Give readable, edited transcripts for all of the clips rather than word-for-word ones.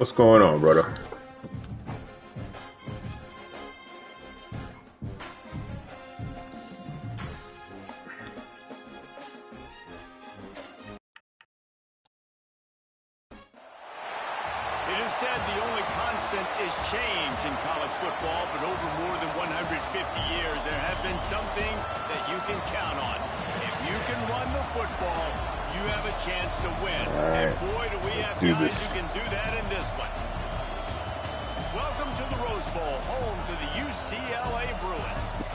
What's going on, brother? It is said the only constant is change in college football, but over more than 150 years, there have been some things that you can count on. If you can run the football, you have a chance to win. Right. And boy, do we have guys who can do that in this one. Welcome to the Rose Bowl, home to the UCLA Bruins.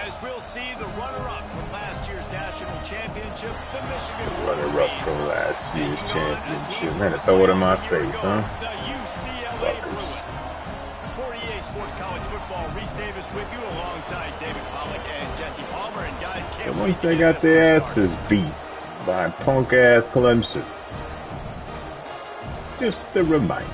As we'll see, the runner-up from last year's national championship, the Michigan Runner-up from last year's championship. Man, throw it in my face, huh? The UCLA Bruins. For EA Sports College Football, Reese Davis with you alongside David Pollack and Jesse Palmer. And guys, can't wait. Once they got their asses beat by punk-ass Clemson. Just a reminder.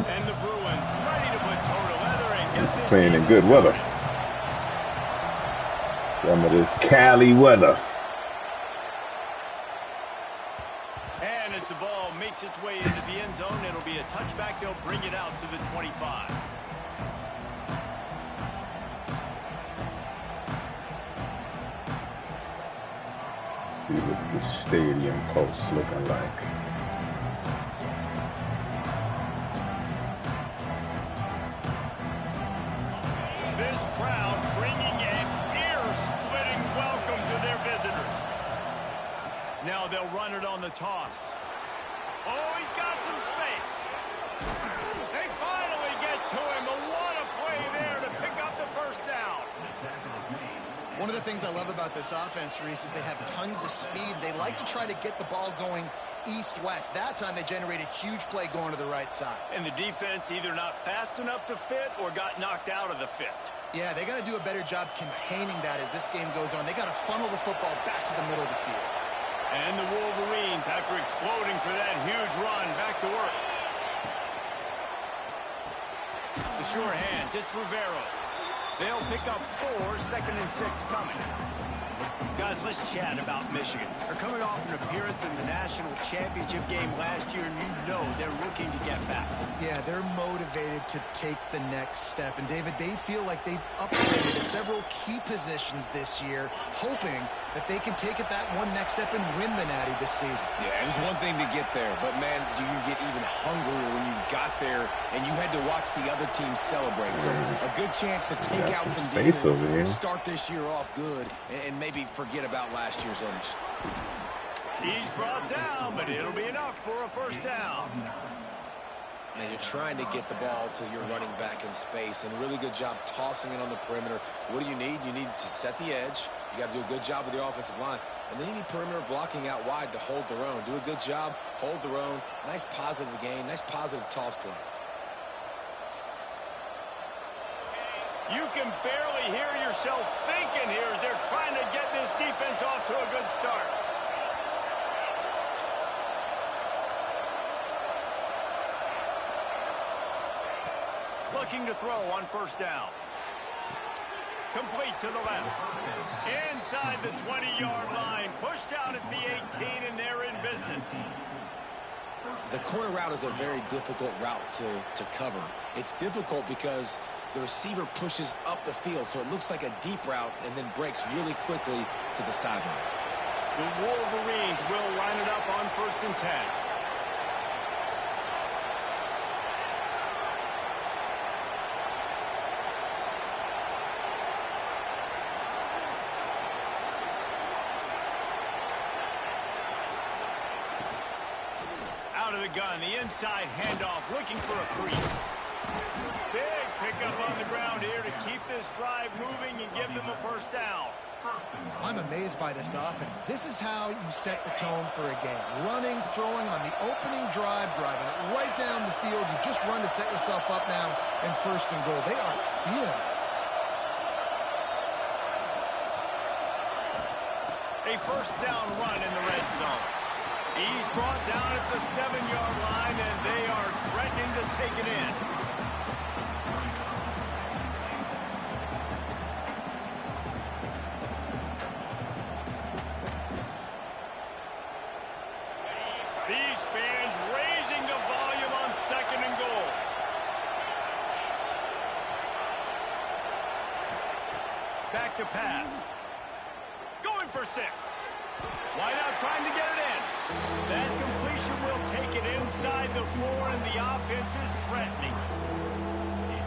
And the Bruins ready to put toe to leather and get this playing in good weather. Some of this Cali weather. And as the ball makes its way into the end zone, it'll be a touchback. They'll bring it out to the 25. Let's see what the stadium post looking like. This crowd bringing an ear-splitting welcome to their visitors. Now they'll run it on the toss. Oh, he's got some space. They finally get to him. And what a play there to pick up the first down. One of the things I love about this offense, Reese, is they have tons of speed. They like to try to get the ball going east-west. That time they generate a huge play going to the right side. And the defense either not fast enough to fit or got knocked out of the fit. Yeah, they got to do a better job containing that as this game goes on. They got to funnel the football back to the middle of the field. And the Wolverines, after exploding for that huge run, back to work. The sure hands, it's Rivero. They'll pick up 4, 2nd and 6 coming. Guys, let's chat about Michigan. They're coming off an appearance in the national championship game last year, and you know they're looking to get back. Yeah, they're motivated to take the next step. And, David, they feel like they've upgraded several key positions this year, hoping that they can take it that one next step and win the Natty this season. Yeah, it was one thing to get there, but, man, do you get even hungrier when you got there and you had to watch the other team celebrate. So a good chance to take out some demons, start this year off good, and maybe forget about last year's finish. He's brought down, but it'll be enough for a first down. And you're trying to get the ball to your running back in space, and a really good job tossing it on the perimeter. What do you need? You need to set the edge. You got to do a good job with your offensive line. And then you need perimeter blocking out wide to hold their own. Do a good job, hold their own. Nice positive gain, nice positive toss play. You can barely hear yourself thinking here as they're trying to get this defense off to a good start. Looking to throw on first down. Complete to the left. Inside the 20-yard line. Pushed out at the 18, and they're in business. The corner route is a very difficult route to cover. It's difficult because the receiver pushes up the field, so it looks like a deep route and then breaks really quickly to the sideline. The Wolverines will line it up on 1st and 10. Out of the gun, the inside handoff, looking for a crease. Big pickup on the ground here to keep this drive moving and give them a first down. I'm amazed by this offense. This is how you set the tone for a game. Running, throwing on the opening drive, driving it right down the field. You just run to set yourself up now in 1st and goal. They are feeling it. A first down run in the red zone. He's brought down at the 7-yard line, and they are threatening to take it in. These fans raising the volume on 2nd and goal. Back to pass. Going for 6. Wide out trying to get it in. That completion will take it inside the 4, and the offense is threatening.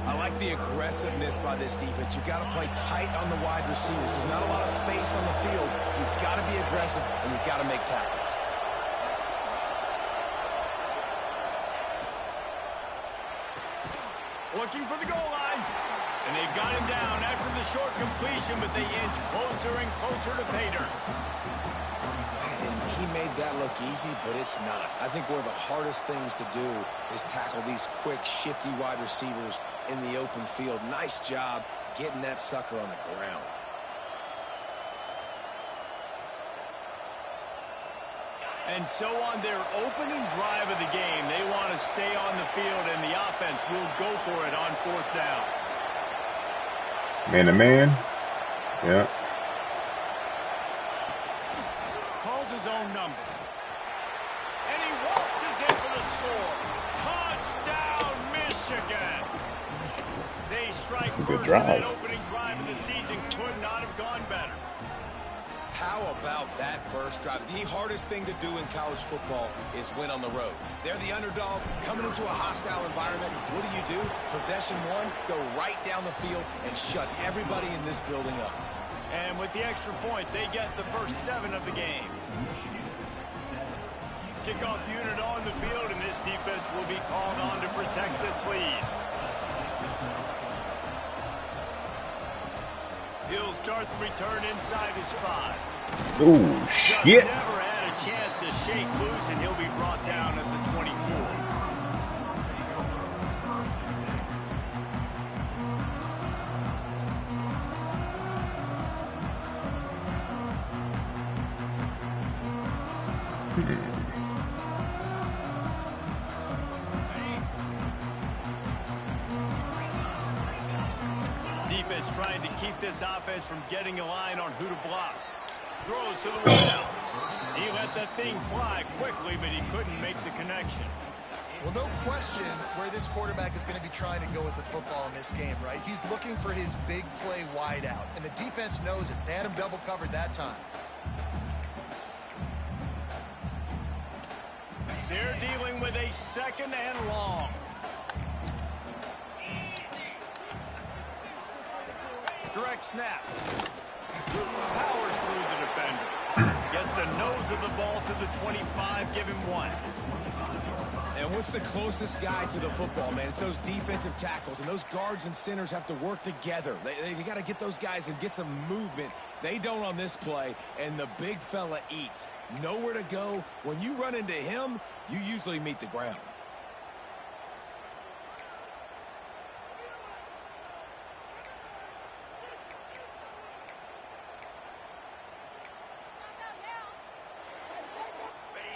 I like the aggressiveness by this defense. You've got to play tight on the wide receivers. There's not a lot of space on the field. You've got to be aggressive, and you've got to make tackles. Looking for the goal line. And they've got him down after the short completion, but they inch closer and closer to pay dirt. And he made that look easy, but it's not. I think one of the hardest things to do is tackle these quick, shifty wide receivers in the open field. Nice job getting that sucker on the ground. And so on their opening drive of the game, they want to stay on the field, and the offense will go for it on 4th down. Man to man. Yeah. Calls his own number. And he waltzes in for the score. Touchdown, Michigan. They strike first in that opening drive of the season. Could not have gone better. How about that first drive? The hardest thing to do in college football is win on the road. They're the underdog coming into a hostile environment. What do? Possession 1, go right down the field and shut everybody in this building up. And with the extra point, they get the first 7 of the game. Kickoff unit on the field, and this defense will be called on to protect this lead. He'll start the return inside his 5. Ooh, shit. Just never had a chance to shake loose, and he'll be brought down at the 24. Defense trying to keep this offense from getting a line on who to block. Throws to the wide out. He let that thing fly quickly, but he couldn't make the connection. Well, no question where this quarterback is going to be trying to go with the football in this game, right? He's looking for his big play wide out, and the defense knows it. They had him double covered that time. They're dealing with a 2nd and long. Direct snap. Powers through the defender. Gets the nose of the ball to the 25. Give him 1. And what's the closest guy to the football, man? It's those defensive tackles, and those guards and centers have to work together. They got to get those guys and get some movement. They don't on this play, and the big fella eats. Nowhere to go. When you run into him, you usually meet the ground.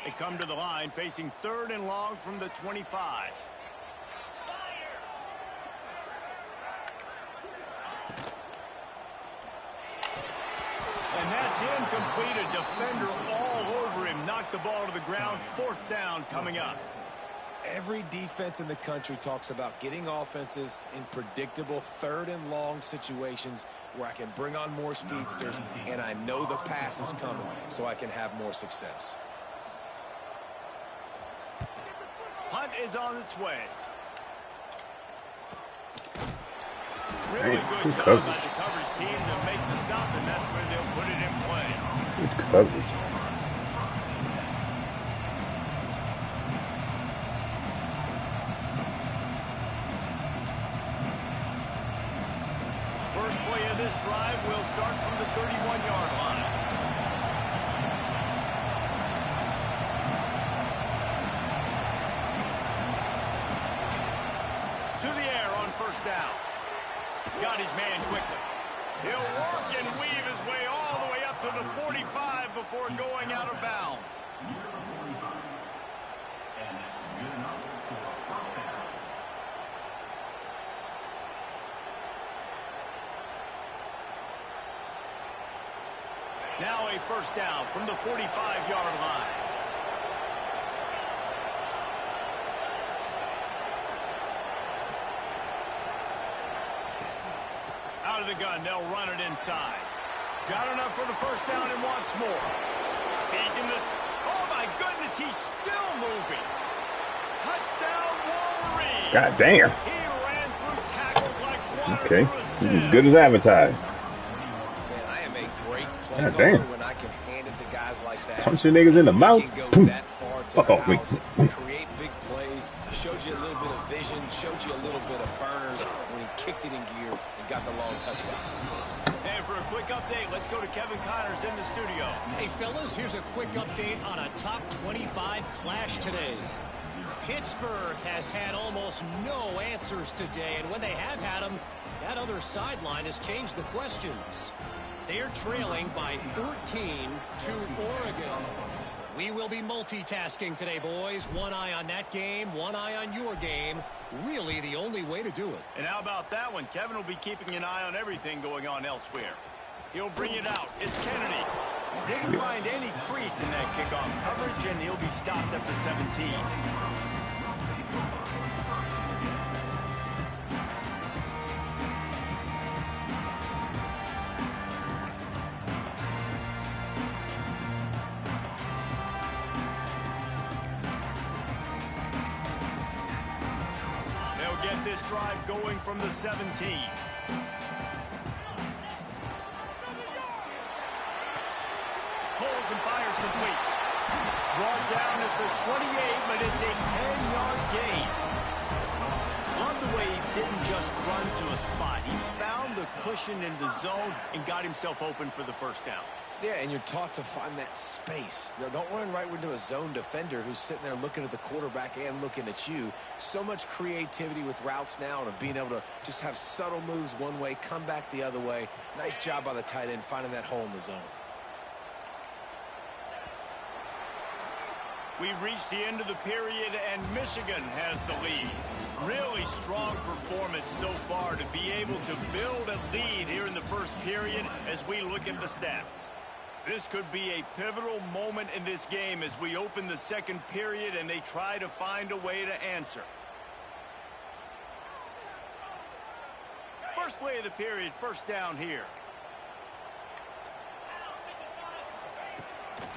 They come to the line facing 3rd and long from the 25. And that's incomplete. A defender all over him. Knocked the ball to the ground. 4th down coming up. Every defense in the country talks about getting offenses in predictable 3rd and long situations where I can bring on more speedsters and I know the pass is coming so I can have more success. Punt is on its way. Really good job by the coverage team to make the stop, and that's where they'll put it in play. Good coverage. First play of this drive will start from the 31-yard line. Down. Got his man quickly. He'll work and weave his way all the way up to the 45 before going out of bounds. Now a first down from the 45-yard line. Out of the gun, they'll run it inside. Got enough for the first down and wants more. Feeds him this. Oh, my goodness, he's still moving. Touchdown, Wolverine. God damn. He ran through tackles like water Okay. through a He's sieve. as good as advertised. Man, I am a great play God caller damn. when I can hand it to guys like that. Punching niggas in the mouth. He can go Boom. that far to Fuck the off me. house, create big plays, showed you a little bit of vision, showed you a little bit of burners when he kicked it in gear and got the long touchdown. And for a quick update, let's go to Kevin Connors in the studio. Hey, fellas, here's a quick update on a top 25 clash today. Pittsburgh has had almost no answers today, and when they have had them, that other sideline has changed the questions. They're trailing by 14 to Oregon. We will be multitasking today, boys. One eye on that game, one eye on your game. Really the only way to do it. And how about that one? Kevin will be keeping an eye on everything going on elsewhere. He'll bring it out. It's Kennedy. Didn't find any crease in that kickoff coverage, and he'll be stopped at the 17. They'll get this drive going from the 17. Pulls and fires complete. Brought down at the 28, but it's a 10-yard gain. Love the way he didn't just run to a spot. He found the cushion in the zone and got himself open for the first down. Yeah, and you're taught to find that space. You know, don't run right into a zone defender who's sitting there looking at the quarterback and looking at you. So much creativity with routes now and of being able to just have subtle moves one way, come back the other way. Nice job by the tight end finding that hole in the zone. We've reached the end of the period, and Michigan has the lead. Really strong performance so far to be able to build a lead here in the first period as we look at the stats. This could be a pivotal moment in this game as we open the second period and they try to find a way to answer. First play of the period, first down here.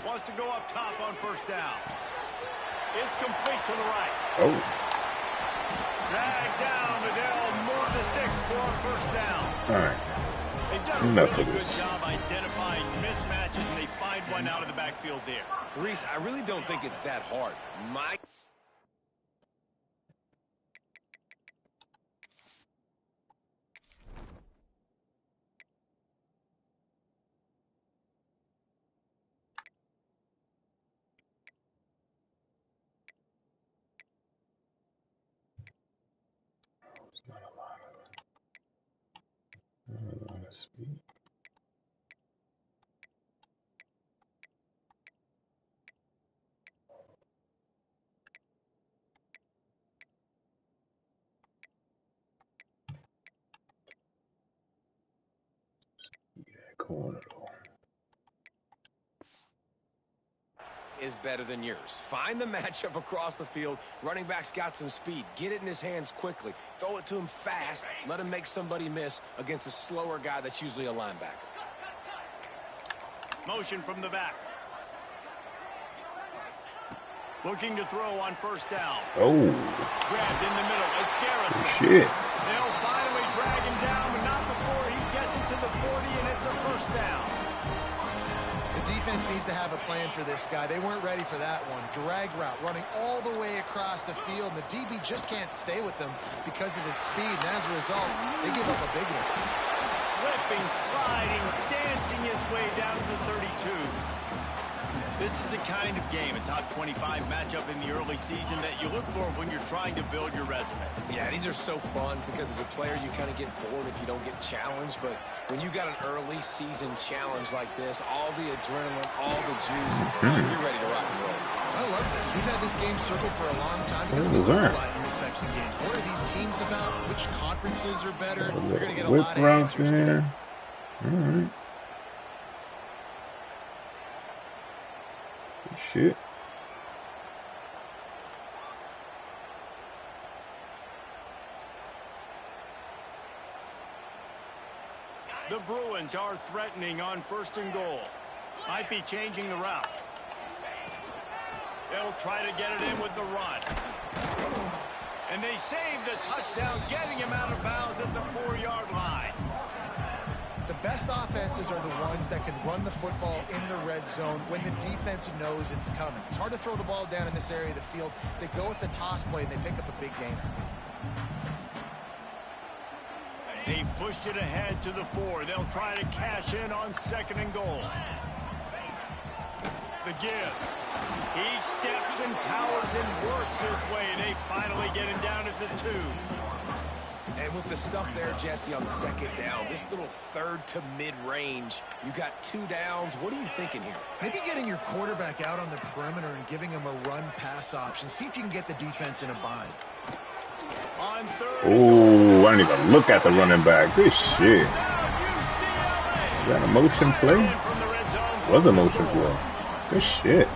Wants to go up top on first down. It's complete to the right. Oh. Dragged down, but they'll move the sticks for a first down. All right. They've done a Enough really of good this. job identifying mismatches, and they find one out of the backfield there. Reese, I really don't think it's that hard. It's not a lot of speed. Corner though. Is better than yours. Find the matchup across the field. Running back's got some speed. Get it in his hands quickly. Throw it to him fast. Let him make somebody miss against a slower guy that's usually a linebacker. Motion from the back. Looking to throw on first down. Oh. Grabbed in the middle. It's Garrison. Shit. They'll finally drag him down, but not before he gets it to the 40, and it's a first down. The defense needs to have a plan for this guy. They weren't ready for that one. Drag route, running all the way across the field, and the DB just can't stay with them because of his speed, and as a result, they give up a big one. Slipping, sliding, dancing his way down to the 32. This is the kind of game, a top 25 matchup in the early season, that you look for when you're trying to build your resume. Yeah, these are so fun because as a player, you kind of get bored if you don't get challenged. But when you got an early season challenge like this, all the adrenaline, all the juice, you're ready to rock and roll. I love this. We've had this game circled for a long time because we learn a lot in these types of games. What are these teams about? Which conferences are better? You're going to get a lot of answers today. All right. Shit. The Bruins are threatening on 1st and goal. Might be changing the route. They'll try to get it in with the run. And they save the touchdown, getting him out of bounds at the 4-yard line. The best offenses are the ones that can run the football in the red zone when the defense knows it's coming. It's hard to throw the ball down in this area of the field. They go with the toss play, and they pick up a big gainer. They've pushed it ahead to the 4. They'll try to cash in on 2nd and goal. The give. He steps and powers and works his way. They finally get him down at the 2. And with the stuff there, Jesse, on 2nd down, this little 3rd to mid-range, you got 2 downs. What are you thinking here? Maybe getting your quarterback out on the perimeter and giving him a run-pass option. See if you can get the defense in a bind. On 3rd. Oh, I didn't even look at the running back. Good shit. Is that a motion play? Was a motion play. Good shit.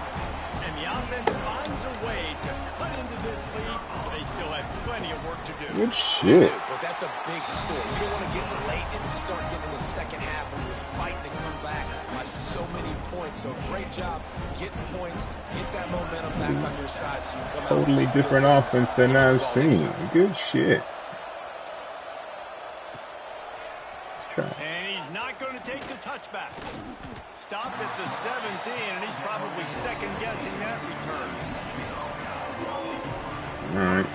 And the offense finds a way to cut into this lead. They still have plenty of work to do. Good shit. But that's a big score. You don't want to get late and start getting in the second half when you're fighting to come back by so many points. So great job getting points, get that momentum back on your side so you can come out. Totally different offense than I've seen. Good shit. And he's not going to take the touchback. Stopped at the 17, and he's probably second-guessing that return. All right.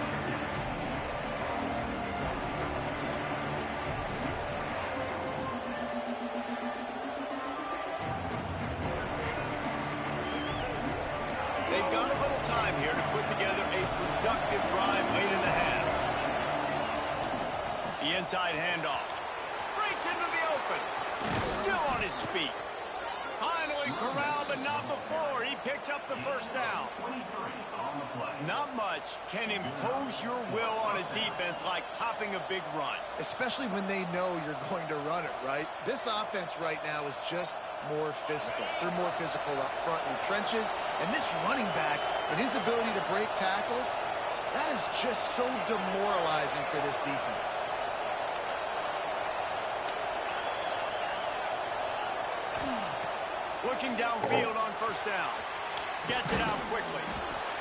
They've got a little time here to put together a productive drive late in the half. The inside handoff. Breaks into the open. Still on his feet. Finally corralled, but not before. He picks up the 1st down. Not much can impose your will on a defense like popping a big run. Especially when they know you're going to run it, right? This offense right now is just more physical. They're more physical up front in the trenches. And this running back and his ability to break tackles, that is just so demoralizing for this defense. Looking downfield on 1st down. Gets it out quickly.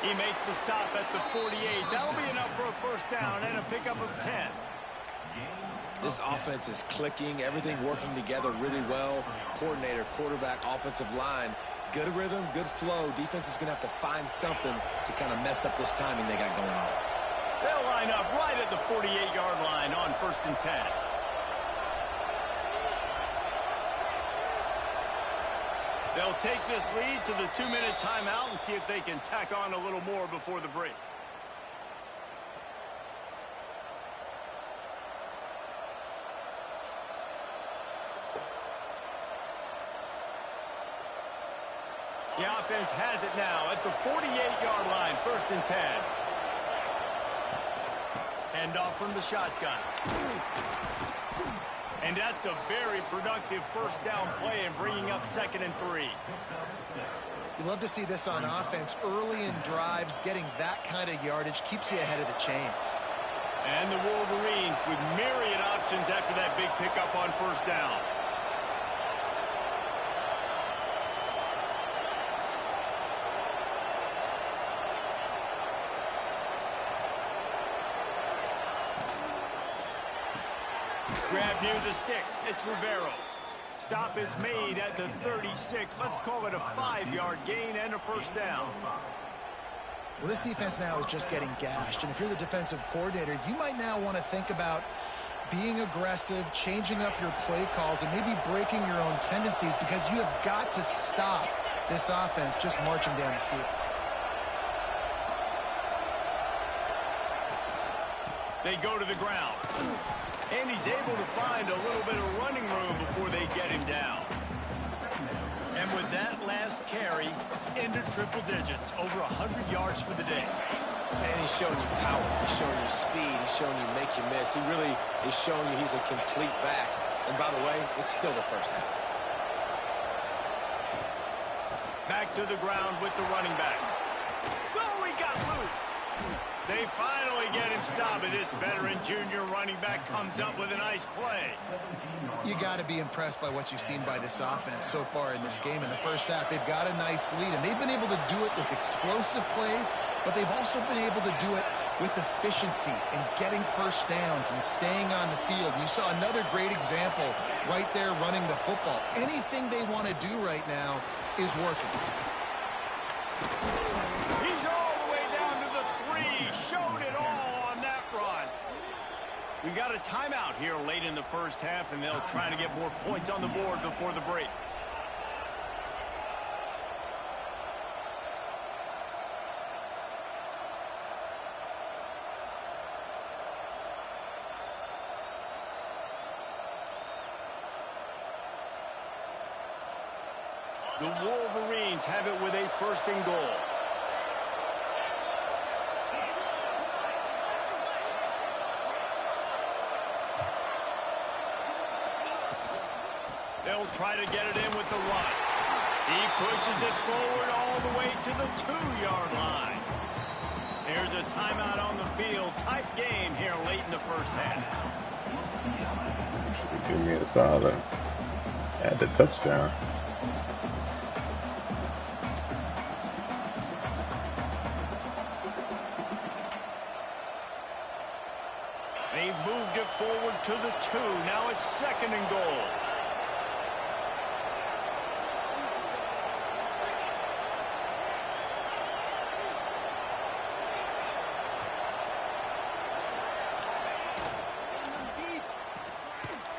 He makes the stop at the 48. That'll be enough for a 1st down and a pickup of 10. This offense is clicking, everything working together really well. Coordinator, quarterback, offensive line, good rhythm, good flow. Defense is going to have to find something to kind of mess up this timing they got going on. They'll line up right at the 48-yard line on 1st and 10. They'll take this lead to the 2-minute timeout and see if they can tack on a little more before the break. The offense has it now at the 48-yard line, 1st and 10. Handoff from the shotgun. And that's a very productive 1st down play and bringing up 2nd and 3. You love to see this on offense. Early in drives, getting that kind of yardage keeps you ahead of the chains. And the Wolverines with myriad options after that big pickup on 1st down. Grab near the sticks. It's Rivero. Stop is made at the 36. Let's call it a 5-yard gain and a 1st down. Well, this defense now is just getting gashed. And if you're the defensive coordinator, you might now want to think about being aggressive, changing up your play calls, and maybe breaking your own tendencies, because you have got to stop this offense just marching down the field. They go to the ground. And he's able to find a little bit of running room before they get him down. And with that last carry, into triple digits, over 100 yards for the day. And he's showing you power. He's showing you speed. He's showing you make you miss. He really is showing you he's a complete back. And by the way, it's still the first half. Back to the ground with the running back. Oh, he got loose. They finally get him stopped, and this veteran junior running back comes up with a nice play. You got to be impressed by what you've seen by this offense so far in this game. In the first half, they've got a nice lead, and they've been able to do it with explosive plays, but they've also been able to do it with efficiency and getting first downs and staying on the field. You saw another great example right there running the football. Anything they want to do right now is working. He's all the way down to the 3. Showed it all on that run. We got a timeout here late in the first half, and they'll try to get more points on the board before the break. The Wolverines have it with a 1st and goal. They'll try to get it in with the run. He pushes it forward all the way to the 2-yard line. Here's a timeout on the field. Tight game here late in the first half. Give me a solid. At the touchdown. They've moved it forward to the 2. Now it's 2nd and goal.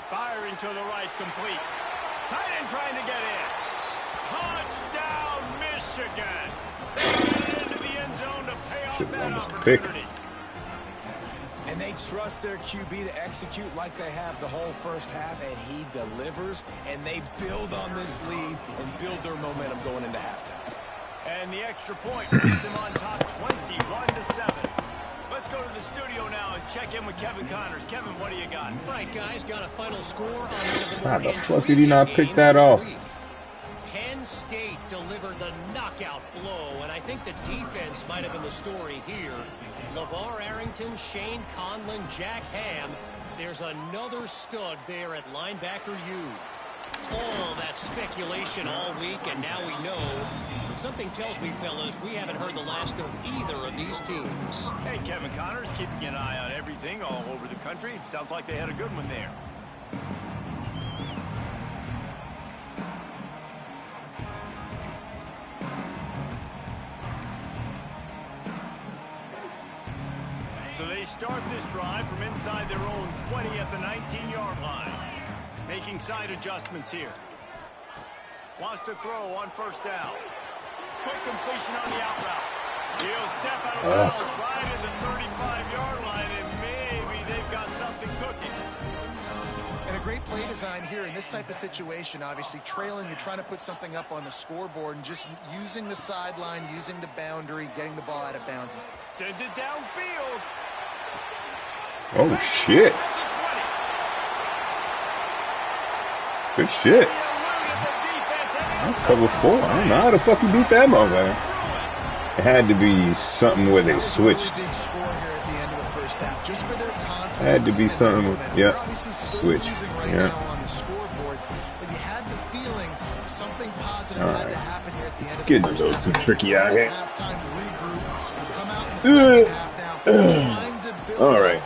Firing to the right, complete. Tight end trying to get in. Touchdown, Michigan. They get it into the end zone to pay off that opportunity. And they trust their QB to execute like they have the whole first half, and he delivers, and they build on this lead and build their momentum going into halftime. And the extra point puts them on top 21-7. Let's go to the studio now and check in with Kevin Connors. Kevin, what do you got? Right, guys, got a final score on one of the How more the fuck did he not pick that this off? week. Penn State delivered the knockout blow, and I think the defense might have been the story here. LeVar Arrington, Shane Conlon, Jack Ham. There's another stud there at linebacker U. All that speculation all week, and now we know. Something tells me, fellas, we haven't heard the last of either of these teams. Hey, Kevin Connors, keeping an eye on everything all over the country. Sounds like they had a good one there. So they start this drive from inside their own 20 at the 19-yard line. Making side adjustments here. Wants to throw on 1st down. Quick completion on the out route. He'll step out of bounds right at the 35-yard line, and maybe they've got something cooking. And a great play design here in this type of situation. Obviously, trailing, you're trying to put something up on the scoreboard, and just using the sideline, using the boundary, getting the ball out of bounds. Sends it downfield. Oh, shit. Good shit. That's cover 4. I don't know how the fuck you beat that motherfucker. It had to be something where they switched. It had to be something, yeah, switch, yeah. Alright, getting a little too tricky out here. Alright.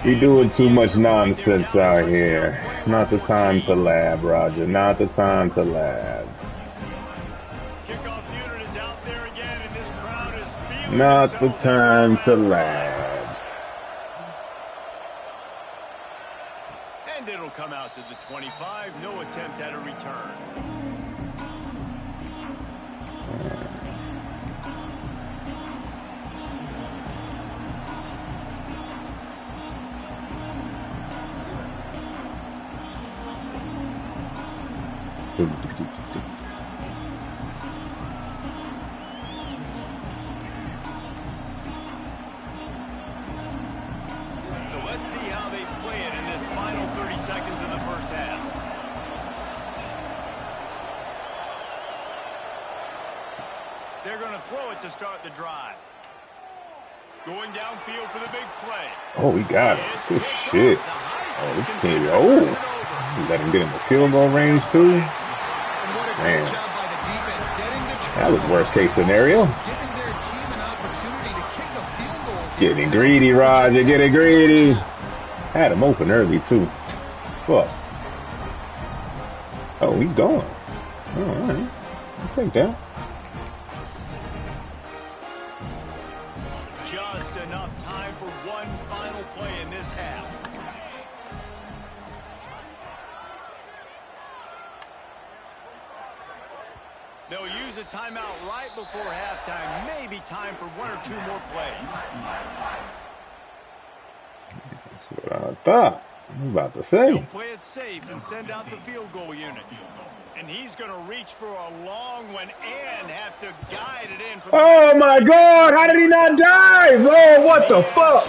You're doing too much nonsense out here. Not the time to lab, Roger. Not the time to lab. Kickoff unit is out there again, and this crowd is feeling Not the time to lab. out to the 25. No attempt at a return. So let's see how they play it in this final 30 seconds of the first half. They're going to throw it to start the drive. Going downfield for the big play. Oh, we got him. Good shit. Oh, this team. Oh, let him get in the field goal range too. Man, that was worst case scenario. Getting greedy, Roger. Getting greedy. Had him open early too. Fuck. Oh, he's going. Oh, all right. I'll take that. Just enough time for one final play in this half. They'll use a timeout right before halftime. Maybe time for one or two more plays. That's what I thought. I was about to say. He'll play it safe and send out the field goal unit. And he's going to reach for a long one and have to guide it in. Oh my God! How did he not dive? Oh, what the fuck?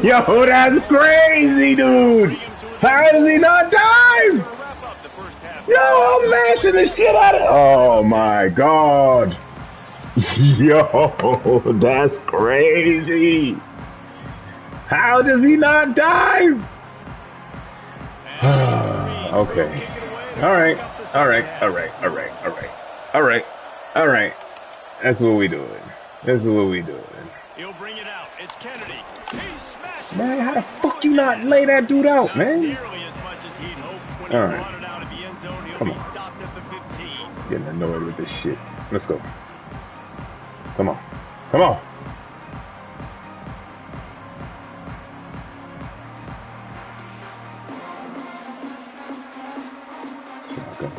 Yo, that's crazy, dude. How does he not dive? Yo, I'm mashing the shit out of it. Oh my God. Yo, that's crazy. How does he not dive? Okay. All right. That's what we doing. He'll bring it out. It's Kennedy. Man, how the fuck you not lay that dude out, man? Nearly as much as he'd hoped when he brought it out of the end zone. He'll be stopped at the 15. Getting annoyed with this shit. Let's go. Come on.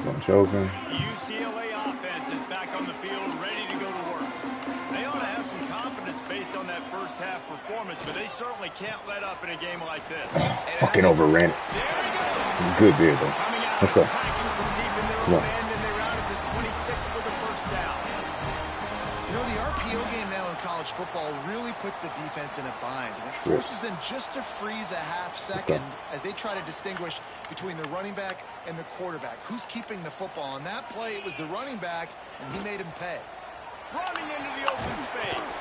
Bunch open. UCLA offense is back on the field, ready to go to work. They ought to have some confidence based on that first half performance, but they certainly can't let up in a game like this. Fucking overran it. Good there, though. Let's go. Come on. And they rounded the 26 with the first down. You know, the RPO game now in college football really puts the defense in a bind. And it forces them just to freeze a half second as they try to distinguish between the running back and the quarterback. Who's keeping the football? On that play, it was the running back, and he made him pay. Running into the open space.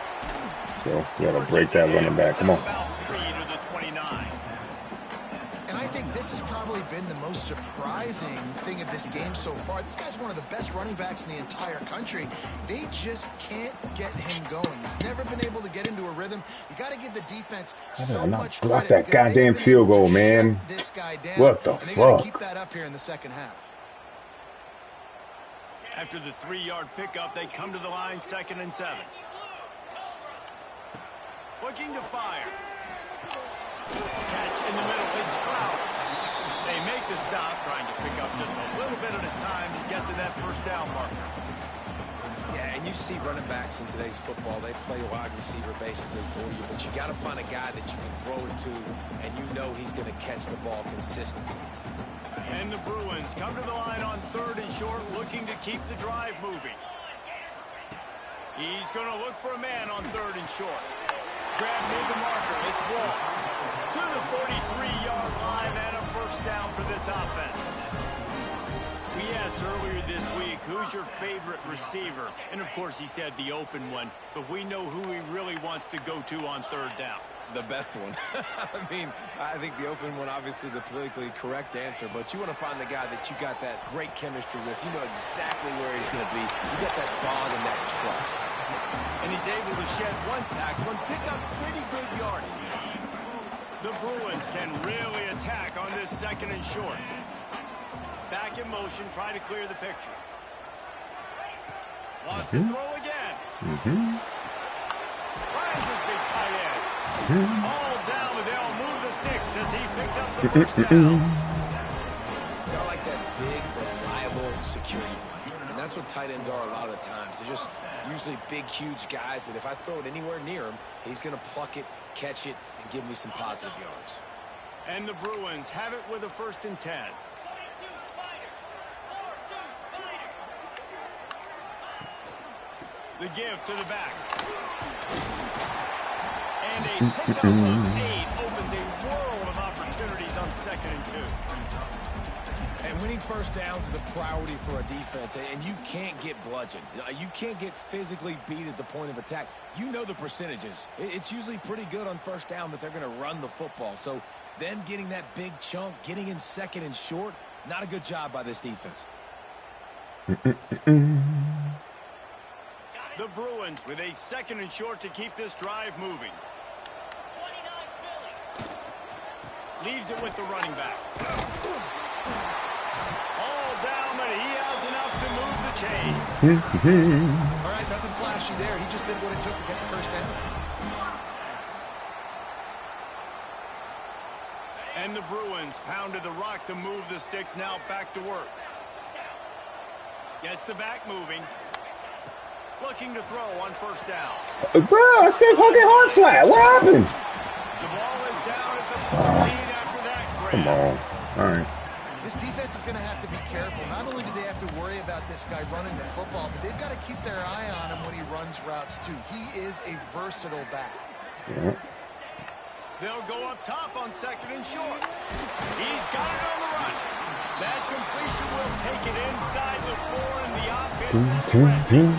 So, you gotta break that running back. Come on. About 3 to the 29. And I think this has probably been the most surprising thing of this game so far. This guy's one of the best running backs in the entire country. They just can't get him going. He's never been able to get into a rhythm. You got to give the defense so much credit. Block that goddamn field goal, man. This guy down. What the fuck? They got to keep that up here in the second half. After the 3-yard pickup, they come to the line, 2nd and 7. Looking to fire. Catch in the middle, it's Flowers. They make the stop, trying to pick up just a little bit at a time to get to that first down marker. Yeah, and you see running backs in today's football, they play wide receiver basically for you, but you got to find a guy that you can throw it to, and you know he's going to catch the ball consistently. And the Bruins come to the line on 3rd and short, looking to keep the drive moving. He's going to look for a man on 3rd and short. Grab near the marker, it's Wall. To the 43-yard line and a first down for this offense. We asked earlier this week, who's your favorite receiver? And, of course, he said the open one, but we know who he really wants to go to on 3rd down. The best one. I mean, I think the open one, obviously the politically correct answer, but you want to find the guy that you got that great chemistry with. You know exactly where he's going to be. You got that bond and that trust. And he's able to shed one tackle and pick up pretty good yardage. The Bruins can really attack on this 2nd and short. Back in motion, trying to clear the picture. Lost to throw again. Finds his big tight end. All down, but they'll move the sticks as he picks up the first down. Kind of like that big, reliable security blanket. And that's what tight ends are a lot of the times. They're just usually big, huge guys that if I throw it anywhere near him, he's going to pluck it, catch it, and give me some positive yards. And the Bruins have it with a 1st and 10. The give to the back. And a pickup of 8 opens a world of opportunities on 2nd and 2. And winning first downs is a priority for a defense, and you can't get bludgeoned. You can't get physically beat at the point of attack. You know the percentages. It's usually pretty good on first down that they're going to run the football. So them getting that big chunk, getting in 2nd and short, not a good job by this defense. The Bruins with a 2nd and short to keep this drive moving. Leaves it with the running back. All down, but he has enough to move the chains. All right, nothing flashy there. He just did what it took to get the first down. And the Bruins pounded the rock to move the sticks, now back to work. Gets the back moving. Looking to throw on 1st down. Bro, I said fucking hard flat. What happened? The ball is down at the 14 after that grab. Come on. All right. This defense is going to have to be careful. Not only do they have to worry about this guy running the football, but they've got to keep their eye on him when he runs routes, too. He is a versatile back. Yeah. They'll go up top on 2nd and short. He's got it on the run. That completion will take it inside the 4, and the offense is threatening.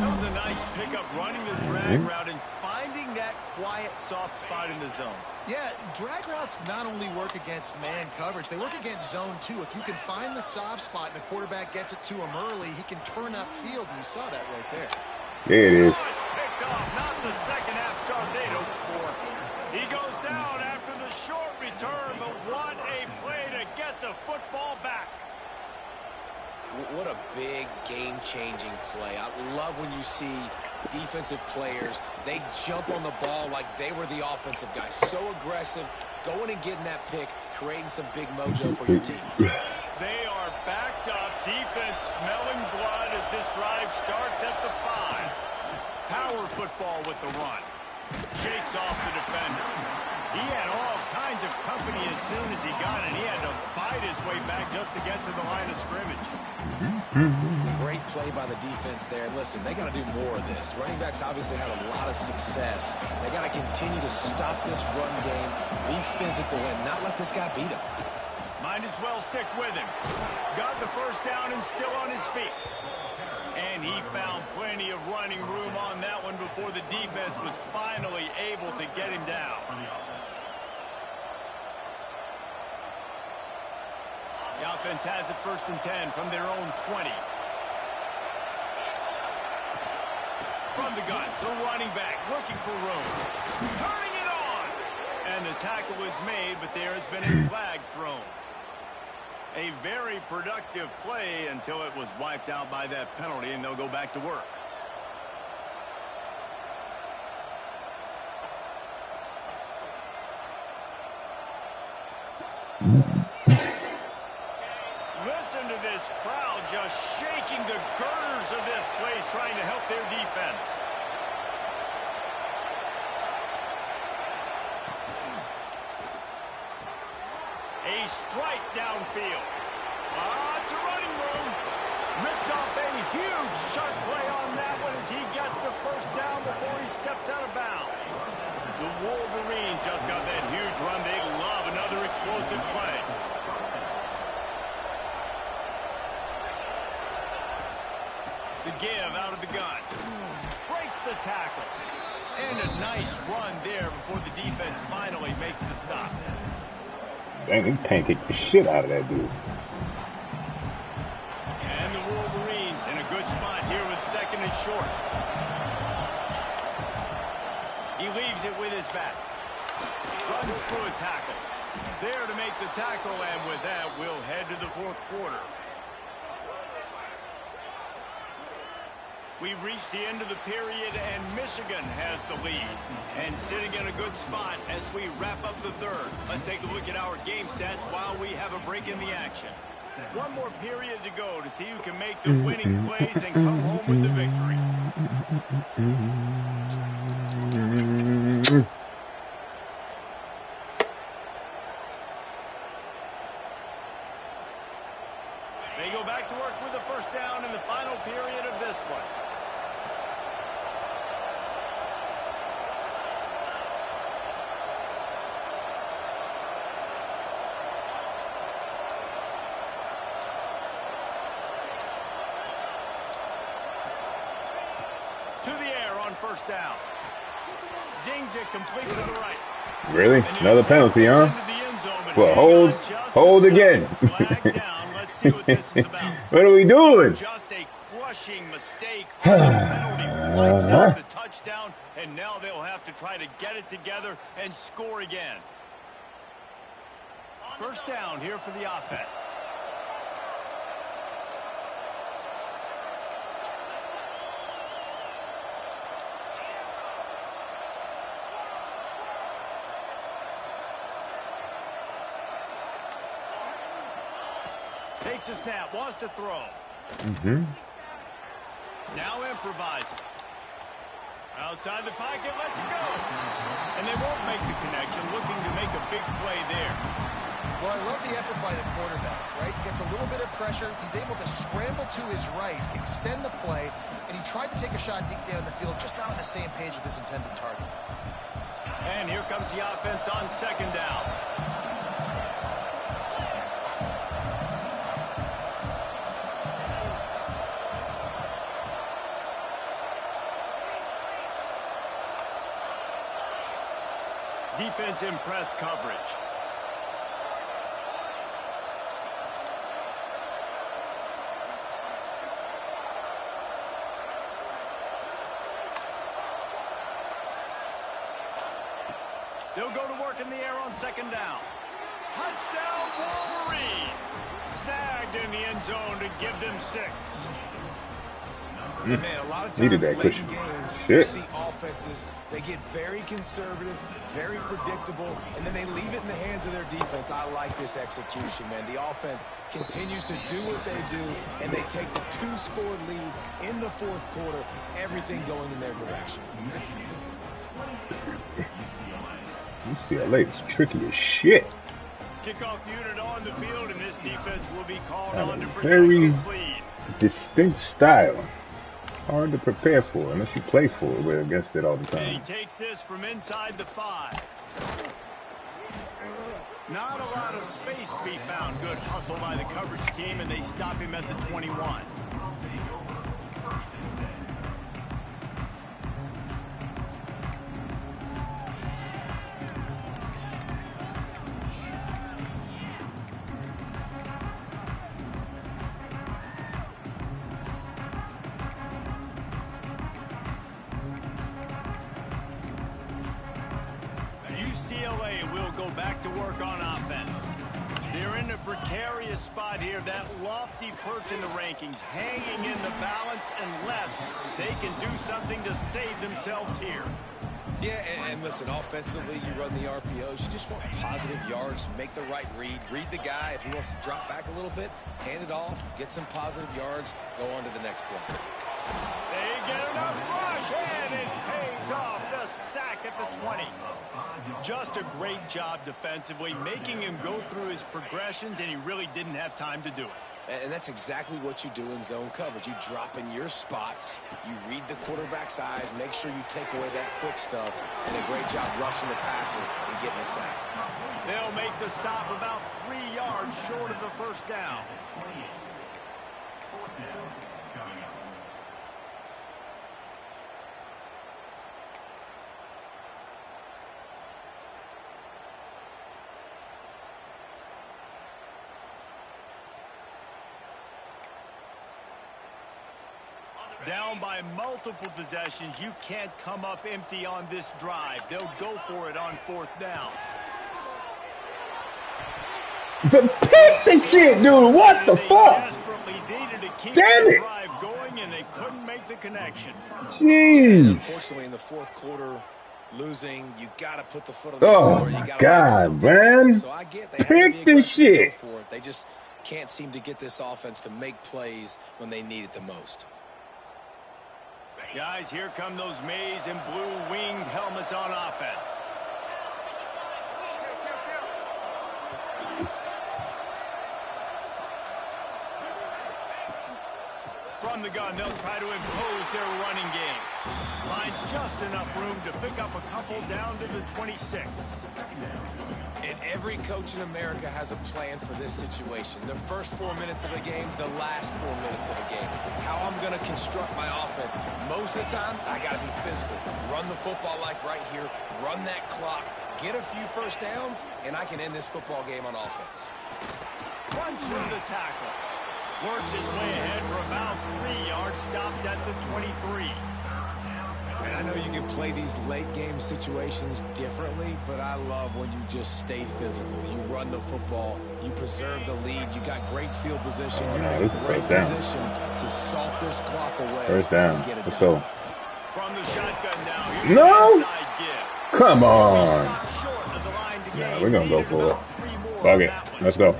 That was a nice pickup running the drag route and finding that quiet, soft spot in the zone. Yeah, drag routes not only work against man coverage, they work against zone, too. If you can find the soft spot and the quarterback gets it to him early, he can turn upfield, and you saw that right there. There it is. Oh, it's picked off. Not the second half start they'd hoped for. He goes down after the short return, but what a play to get the football back. What a big game-changing play. I love when you see defensive players, they jump on the ball like they were the offensive guys. So aggressive, going and getting that pick, creating some big mojo for your team. They are backed up, defense smelling blood as this drive starts at the 5. Power football with the run. Shakes off the defender. He had all kinds of company as soon as he got it. He had to fight his way back just to get to the line of scrimmage. Great play by the defense there. Listen, they got to do more of this. Running backs obviously had a lot of success. They got to continue to stop this run game, be physical, and not let this guy beat him. Might as well stick with him. Got the first down and still on his feet. And he found plenty of running room on that one before the defense was finally able to get him down. The offense has it 1st and 10 from their own 20. From the gun, the running back looking for room. Turning it on! And the tackle is made, but there has been a flag thrown. A very productive play until it was wiped out by that penalty, and they'll go back to work. Listen to this crowd just shaking the girders of this place, trying to help their defense. A strike downfield. It's a running room. Ripped off a huge sharp play on that one as he gets the first down before he steps out of bounds. The Wolverines just got that huge run. They love another explosive play. The give out of the gun. Breaks the tackle. And a nice run there before the defense finally makes the stop. Dang, he pancaked the shit out of that dude. And the Wolverines in a good spot here with 2nd and short. He leaves it with his back. Runs through a tackle. There to make the tackle, and with that, we'll head to the 4th quarter. We've reached the end of the period, and Michigan has the lead. And sitting in a good spot as we wrap up the third. Let's take a look at our game stats while we have a break in the action. One more period to go to see who can make the winning plays and come home with the victory. They go back to work with the first down in the final period of this one. To the air on first down. Zings it complete to the right. Really? Another penalty, huh? Well, hold again. Let's see what this is about. What are we doing? Just a crushing mistake on the penalty. Wipes out the touchdown, and now they'll have to try to get it together and score again. First down here for the offense. Takes a snap, wants to throw. Now improvising. Outside the pocket, lets it go. And they won't make the connection, looking to make a big play there. Well, I love the effort by the quarterback, right? He gets a little bit of pressure. He's able to scramble to his right, extend the play, and he tried to take a shot deep down the field, just not on the same page with his intended target. And here comes the offense on second down. Defense in press coverage. They'll go to work in the air on second down. Touchdown, Wolverines! Snagged in the end zone to give them 6. Man, a lot of times Needed that late cushion. in games, Shit. you see offenses, they get very conservative, very predictable, and then they leave it in the hands of their defense. I like this execution, man. The offense continues to do what they do, and they take the 2-score lead in the fourth quarter, everything going in their direction. UCLA is tricky as shit. Kickoff unit on the field, and this defense will be called Have on a to very protect this lead. distinct style. Hard to prepare for unless you play for it. We're against it all the And he time. takes this from inside the 5. Not a lot of space to be found. Good hustle by the coverage team, and they stop him at the 21. UCLA will go back to work on offense. They're in a precarious spot here, that lofty perch in the rankings, hanging in the balance unless they can do something to save themselves here. Yeah, and listen, offensively, you run the RPOs. You just want positive yards, make the right read. Read the guy. If he wants to drop back a little bit, hand it off, get some positive yards, go on to the next play. They get enough rush, and it pays off. The sack at the 20. Just a great job defensively, making him go through his progressions, and he really didn't have time to do it. And that's exactly what you do in zone coverage. You drop in your spots, you read the quarterback's eyes, make sure you take away that quick stuff, and a great job rushing the passer and getting a sack. They'll make the stop about 3 yards short of the first down. Down by multiple possessions, you can't come up empty on this drive. They'll go for it on fourth down. The picks and shit, dude. What the fuck? Desperately needed to keep Damn the it. drive going, and they couldn't make the connection. And Jeez. unfortunately, in the fourth quarter, losing, you got to put the foot on the Oh accelerator. my You got to make God, something happen. man. So I get they have to Pick be this aggressive and go shit. for it. They just can't seem to get this offense to make plays when they need it the most. Guys, here come those maize and blue winged helmets on offense. From the gun, they'll try to impose their running game. Finds just enough room to pick up a couple down to the 26. And every coach in America has a plan for this situation. The first 4 minutes of the game, the last 4 minutes of the game. How I'm going to construct my offense. Most of the time, I got to be physical. Run the football like right here. Run that clock. Get a few first downs, and I can end this football game on offense. Runs through the tackle. Works his way ahead for about 3 yards. Stopped at the 23. And I know you can play these late game situations differently, but I love when you just stay physical. You run the football, you preserve the lead, you got great field position, you're in a great position to salt this clock away. First down. Let's go. From the shotgun now. Here's No! the inside give. Come He on. stopped short of the line to Nah, gain. we're gonna go Needed for about it. 3 more Fuck on it. that one. Let's go.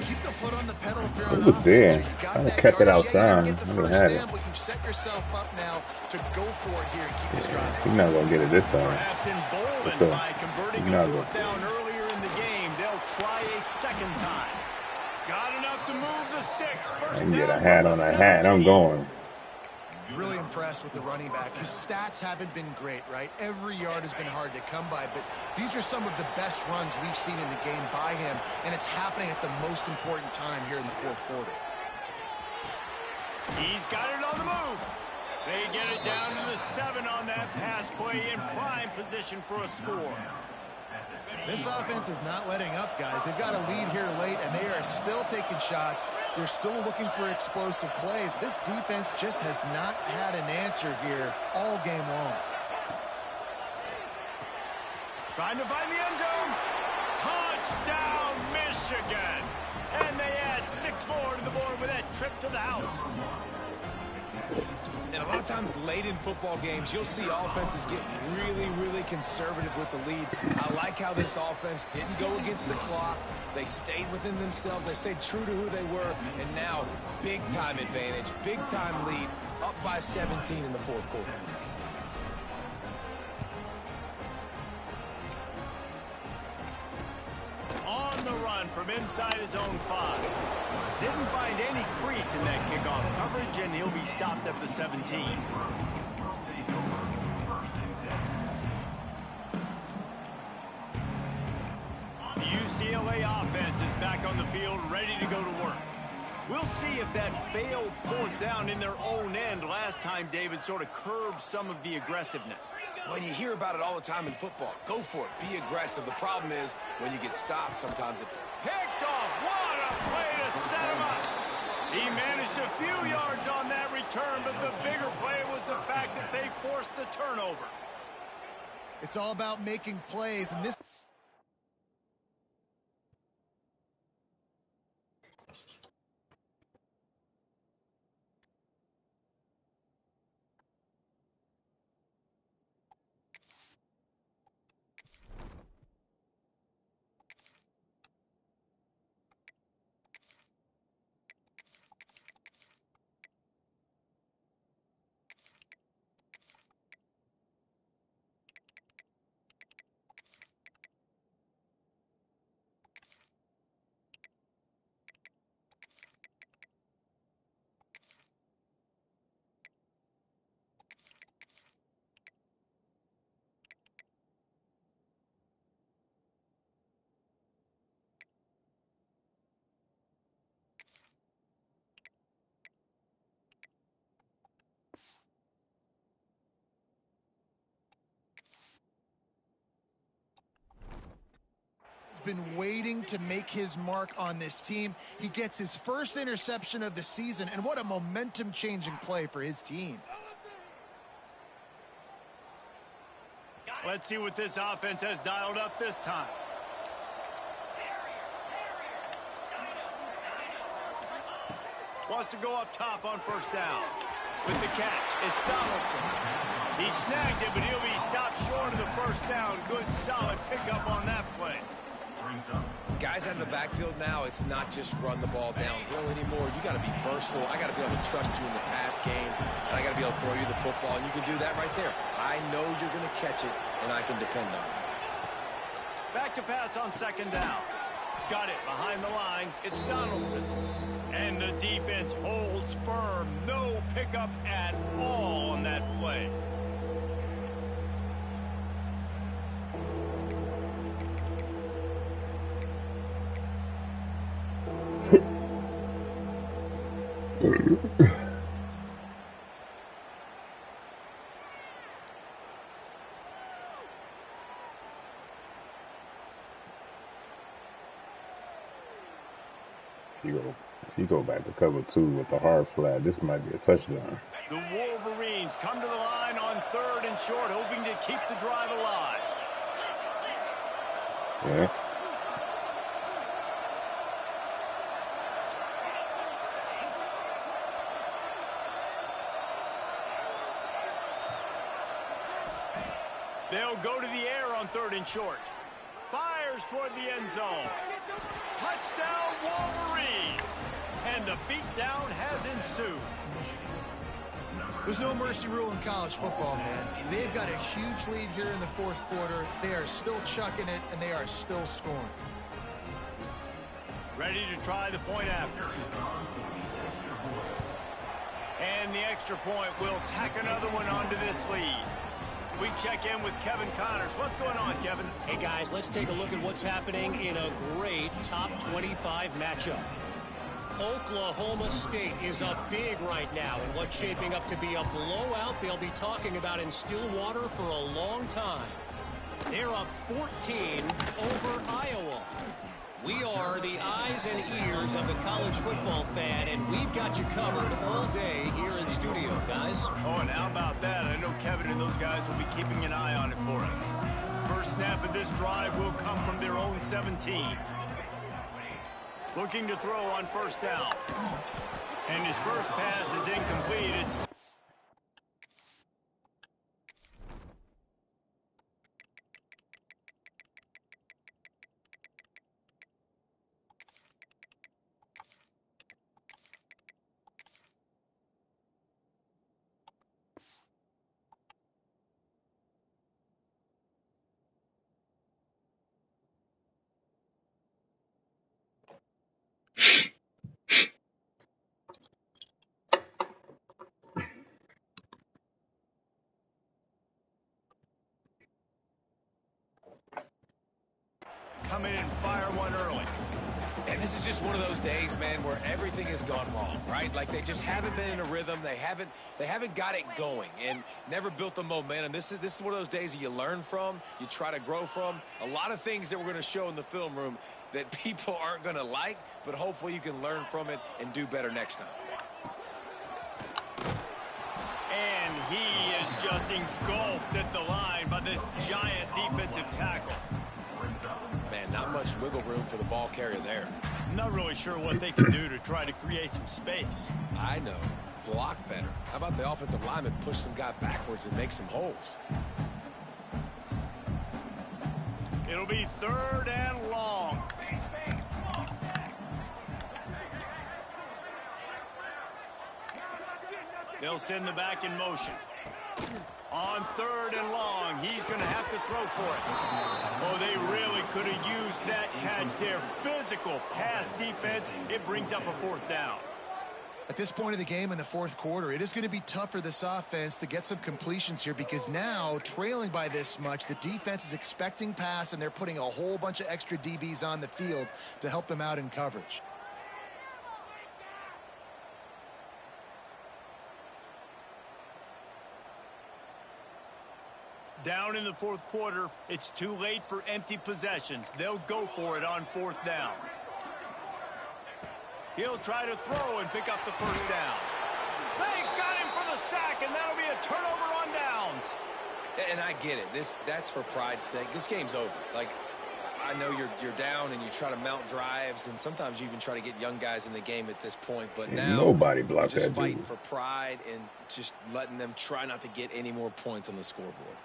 Keep the foot on the pedal if you're It on was offense. there. So you got Kinda that kept it yardage. Yeah, you outside. didn't get the I would've first had it. down, but you've set yourself up now to go for it here and keep this drive. He's not gonna get it this time. Perhaps emboldened go. by converting He's not a fourth gonna- down earlier in the game. They'll try a second time. Got enough to move the sticks. I First can get a down hat from on the a hat. I'm 17. going. Really impressed with the running back. His stats haven't been great, right? Every yard has been hard to come by, but these are some of the best runs we've seen in the game by him, and it's happening at the most important time here in the fourth quarter. He's got it on the move. They get it down to the 7 on that pass play in prime position for a score. This offense is not letting up, guys. They've got a lead here late, and they are still taking shots. They're still looking for explosive plays. This defense just has not had an answer here all game long. Trying to find the end zone. Touchdown, Michigan. And they add 6 more to the board with that trip to the house. And a lot of times late in football games, you'll see offenses get really, really conservative with the lead. I like how this offense didn't go against the clock. They stayed within themselves. They stayed true to who they were. And now, big-time advantage, big-time lead, up by 17 in the fourth quarter. On the run from inside his own 5. Didn't find any crease in that kickoff coverage, and he'll be stopped at the 17. The UCLA offense is back on the field, ready to go to work. We'll see if that failed fourth down in their own end last time, David, sort of curbed some of the aggressiveness. Well, you hear about it all the time in football. Go for it. Be aggressive. The problem is when you get stopped, sometimes it... Picked off. What a play to set him up. He managed a few yards on that return, but the bigger play was the fact that they forced the turnover. It's all about making plays, and this... been waiting to make his mark on this team. He gets his first interception of the season, and what a momentum-changing play for his team. Let's see what this offense has dialed up this time. Wants to go up top on first down. with the catch. It's Donaldson. He snagged it, but he'll be stopped short of the first down. Good, solid pickup on that play. Guys out in the backfield now, it's not just run the ball downhill anymore. You got to be versatile. I got to be able to trust you in the pass game, and I got to be able to throw you the football, and you can do that right there. I know you're going to catch it, and I can depend on it. Back to pass on second down. Got it behind the line. It's Donaldson. And the defense holds firm. No pickup at all on that play. If you go back to cover 2 with the hard flat, this might be a touchdown. The Wolverines come to the line on 3rd and short, hoping to keep the drive alive. Yeah. They'll go to the air on 3rd and short. Fires toward the end zone. Touchdown, Wolverines! And the beatdown has ensued. There's no mercy rule in college football, man. They've got a huge lead here in the 4th quarter. They are still chucking it, and they are still scoring. Ready to try the point after. And the extra point will tack another one onto this lead. We check in with Kevin Connors. What's going on, Kevin? Hey, guys, let's take a look at what's happening in a great top 25 matchup. Oklahoma State is up big right now in what's shaping up to be a blowout they'll be talking about in Stillwater for a long time. They're up 14 over Iowa. We are the eyes and ears of the college football fan, and we've got you covered all day here in studio, guys. Oh, and how about that? I know Kevin and those guys will be keeping an eye on it for us. First snap of this drive will come from their own 17. Looking to throw on first down. And his first pass is incomplete. It's come in and fire one early. And this is just one of those days, man, where everything has gone wrong, right? Like they just haven't been in a rhythm. They haven't got it going and never built the momentum. This is one of those days that you learn from, you try to grow from. A lot of things that we're going to show in the film room that people aren't going to like, but hopefully you can learn from it and do better next time. And he is just engulfed at the line by this giant defensive tackle. Man, not much wiggle room for the ball carrier there. I'm not really sure what they can do to try to create some space. I know. Block better. How about the offensive lineman push some guy backwards and make some holes? It'll be 3rd and long. They'll send the back in motion. On 3rd and long, he's going to have to throw for it. Oh, they really could have used that catch there. Physical pass defense. It brings up a 4th down. At this point of the game in the 4th quarter, it is going to be tough for this offense to get some completions here because now, trailing by this much, the defense is expecting pass, and they're putting a whole bunch of extra DBs on the field to help them out in coverage. Down in the 4th quarter, it's too late for empty possessions. They'll go for it on 4th down. He'll try to throw and pick up the first down. They got him for the sack, and that'll be a turnover on downs. And I get it. That's for pride's sake. This game's over. Like, I know you're down and you try to mount drives, and sometimes you even try to get young guys in the game at this point. But now nobody you're blocked just that fighting dude. for pride and just letting them try not to get any more points on the scoreboard.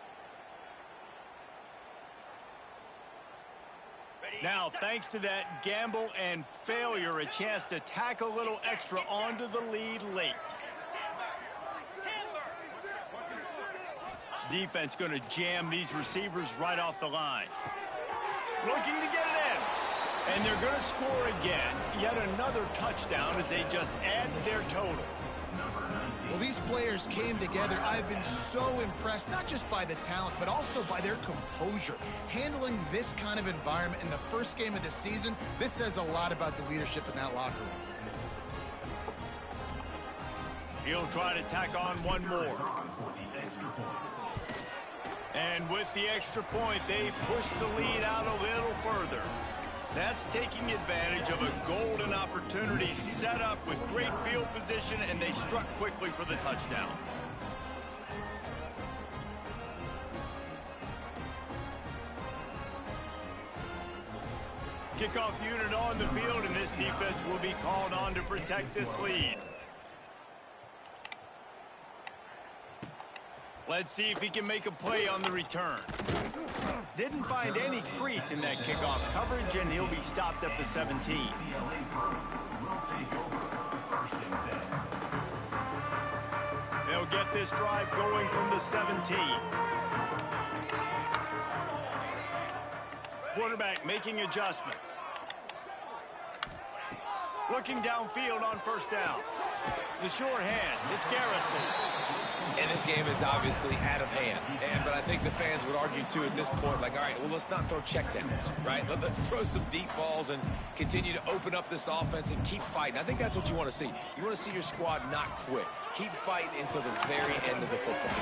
Now, thanks to that gamble and failure, a chance to tack a little extra onto the lead late. Defense going to jam these receivers right off the line. Looking to get it in. And they're going to score again. Yet another touchdown as they just add to their total. Well, these players came together. I've been so impressed, not just by the talent, but also by their composure. Handling this kind of environment in the first game of the season, this says a lot about the leadership in that locker room. He'll try to tack on one more. And with the extra point, they push the lead out a little further. That's taking advantage of a golden opportunity set up with great field position, and they struck quickly for the touchdown. Kickoff unit on the field, and this defense will be called on to protect this lead. Let's see if he can make a play on the return. Didn't find any crease in that kickoff coverage, and he'll be stopped at the 17. They'll get this drive going from the 17. Quarterback making adjustments. Looking downfield on first down. The sure hands, it's Garrison. And this game is obviously out of hand. But I think the fans would argue, too, at this point, like, all right, well, let's not throw checkdowns, right? Let's throw some deep balls and continue to open up this offense and keep fighting. I think that's what you want to see. You want to see your squad not quit. Keep fighting until the very end of the football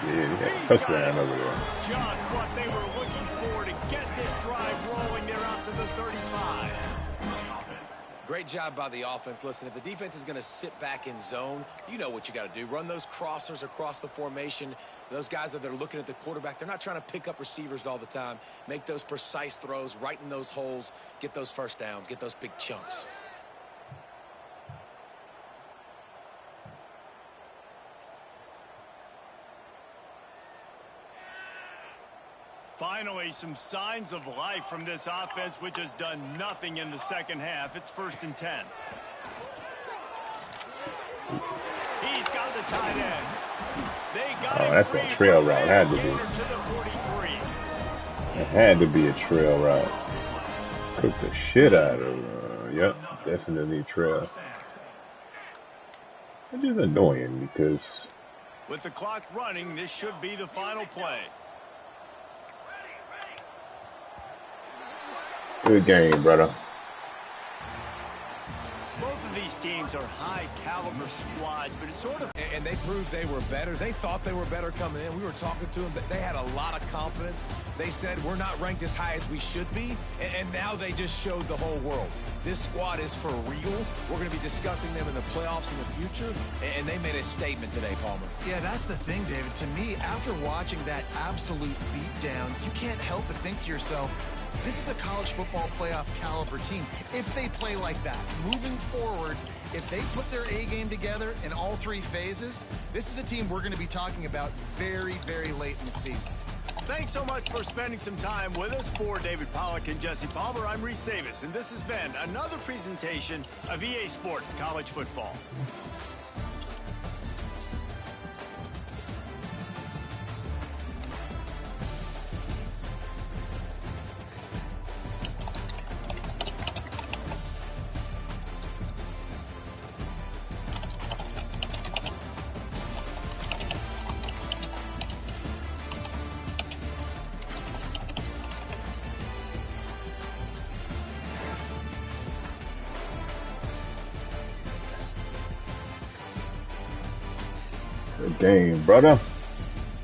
game. Yeah, touchdown over there. Just what they were looking for to get this drive rolling. They're out to the 35. Great job by the offense. Listen, if the defense is going to sit back in zone, you know what you got to do. Run those crossers across the formation. Those guys that are looking at the quarterback, they're not trying to pick up receivers all the time. Make those precise throws, right in those holes, get those first downs, get those big chunks. Finally, some signs of life from this offense, which has done nothing in the second half. It's 1st and 10. He's got the tight end. They got him that's free a trail for a route. Had to be. to the 43. It had to be a trail route. Cooked the shit out of yep, definitely trail. Which is annoying because With the clock running, this should be the final play. good game, brother. Both of these teams are high-caliber squads, but it's sort of... And they proved they were better. They thought they were better coming in. We were talking to them, but they had a lot of confidence. They said, we're not ranked as high as we should be, and now they just showed the whole world. This squad is for real. We're going to be discussing them in the playoffs in the future, and they made a statement today, Palmer. Yeah, that's the thing, David. To me, after watching that absolute beatdown, you can't help but think to yourself, this is a college football playoff caliber team. If they play like that, moving forward, if they put their A game together in all three phases, this is a team we're going to be talking about very, very late in the season. Thanks so much for spending some time with us. For David Pollack and Jesse Palmer, I'm Reese Davis, and this has been another presentation of EA Sports College Football. Good game, brother.